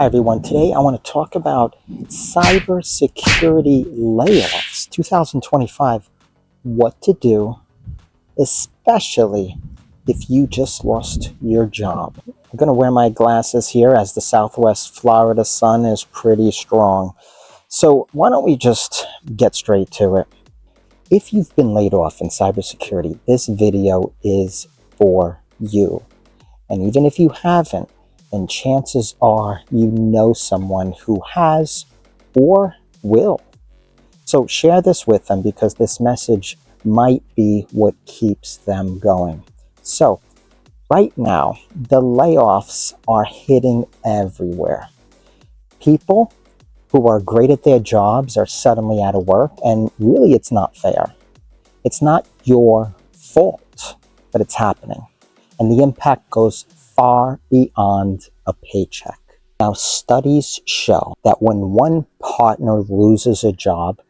Hi everyone, today I want to talk about cybersecurity layoffs 2025, what to do, especially if you just lost your job. I'm going to wear my glasses here as the Southwest Florida sun is pretty strong. So why don't we just get straight to it? If you've been laid off in cybersecurity, this video is for you. And even if you haven't, then chances are you know someone who has or will. So share this with them because this message might be what keeps them going. So right now, the layoffs are hitting everywhere. People who are great at their jobs are suddenly out of work, and really it's not fair. It's not your fault, but it's happening. And the impact goes far beyond a paycheck. Now, studies show that when one partner loses a job,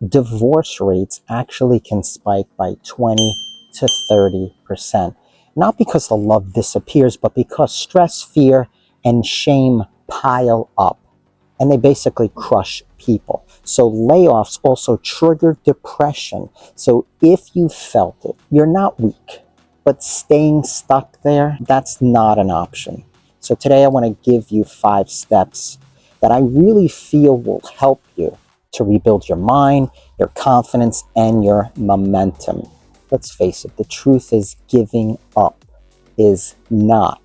divorce rates actually can spike by 20 to 30%. Not because the love disappears, but because stress, fear, and shame pile up. And they basically crush people. So layoffs also trigger depression. So if you felt it, you're not weak. But staying stuck there, that's not an option. So today I want to give you 5 steps that I really feel will help you to rebuild your mind, your confidence, and your momentum. Let's face it, the truth is giving up is not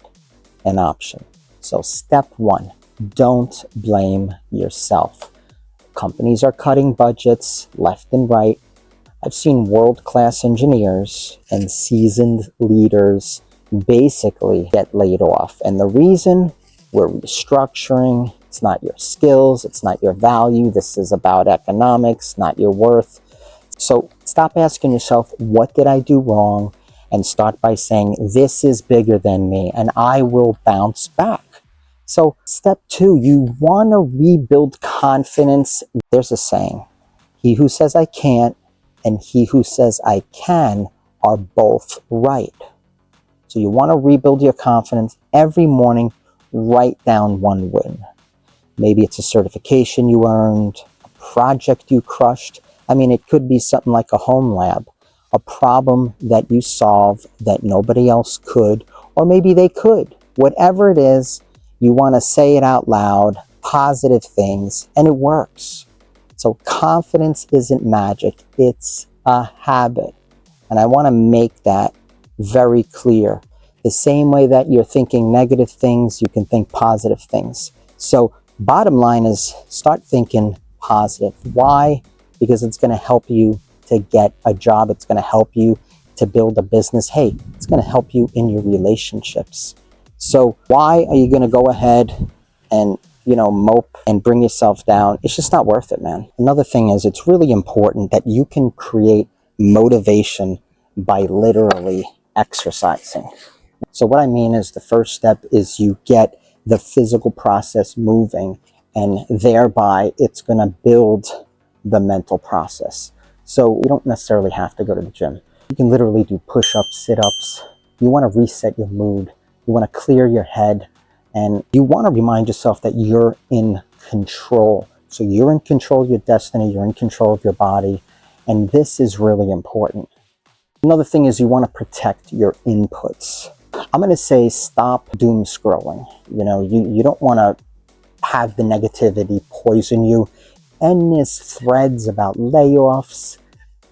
an option. So step 1, don't blame yourself. Companies are cutting budgets left and right. I've seen world-class engineers and seasoned leaders basically get laid off. And the reason, we're restructuring. It's not your skills. It's not your value. This is about economics, not your worth. So stop asking yourself, what did I do wrong? And start by saying, this is bigger than me and I will bounce back. So step 2, you want to rebuild confidence. There's a saying, he who says I can't and he who says I can are both right. So you want to rebuild your confidence every morning. Write down one win. Maybe it's a certification you earned, a project you crushed. I mean, it could be something like a home lab, a problem that you solve that nobody else could, or maybe they could. Whatever it is, you want to say it out loud, positive things, and it works. So confidence isn't magic, it's a habit. And I want to make that very clear. The same way that you're thinking negative things, you can think positive things. So bottom line is start thinking positive. Why? Because it's going to help you to get a job. It's going to help you to build a business. Hey, it's going to help you in your relationships. So why are you going to go ahead and mope and bring yourself down? It's just not worth it, man. Another thing is it's really important that you can create motivation by literally exercising. So what I mean is the first step is you get the physical process moving, and thereby it's going to build the mental process. So you don't necessarily have to go to the gym. You can literally do push-ups, sit-ups. You want to reset your mood. You want to clear your head. And you want to remind yourself that you're in control. So you're in control of your destiny. You're in control of your body. And this is really important. Another thing is you want to protect your inputs. I'm going to say stop doom scrolling. You don't want to have the negativity poison you. Endless threads about layoffs.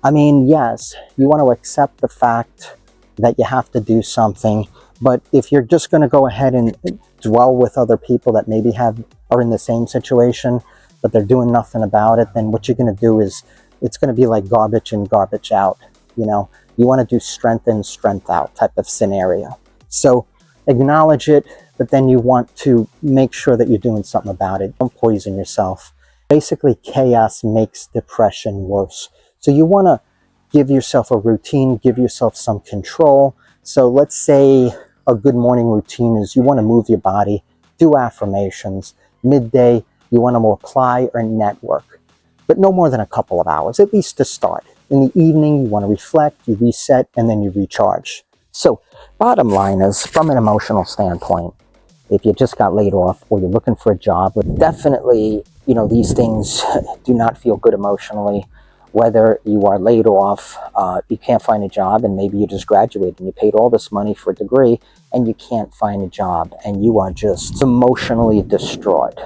I mean, yes, you want to accept the fact that you have to do something. But if you're just going to go ahead and dwell with other people that maybe are in the same situation, but they're doing nothing about it, then what you're going to do is it's going to be like garbage in, garbage out. You want to do strength in, strength out type of scenario. So acknowledge it, but then you want to make sure that you're doing something about it. Don't poison yourself. Basically, chaos makes depression worse. So you want to give yourself a routine, give yourself some control. So let's say a good morning routine is you want to move your body, do affirmations. Midday, you want to apply or network, but no more than a couple of hours, at least to start. In the evening, you want to reflect, you reset, and then you recharge. So bottom line is, from an emotional standpoint, if you just got laid off or you're looking for a job, definitely, these things do not feel good emotionally. Whether you are laid off, you can't find a job, and maybe you just graduated and you paid all this money for a degree and you can't find a job and you are just emotionally distraught.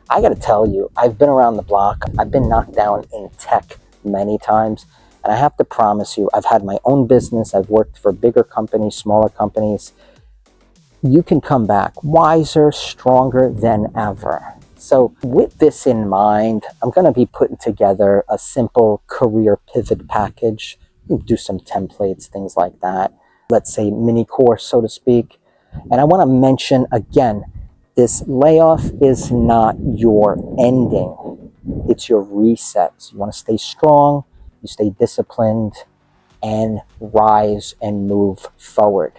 I got to tell you, I've been around the block. I've been knocked down in tech many times. And I have to promise you, I've had my own business. I've worked for bigger companies, smaller companies. You can come back wiser, stronger than ever. So with this in mind, I'm going to be putting together a simple career pivot package. You can do some templates, things like that. Let's say mini course, so to speak. And I want to mention again, this layoff is not your ending. It's your reset. So you want to stay strong, you stay disciplined, and rise and move forward.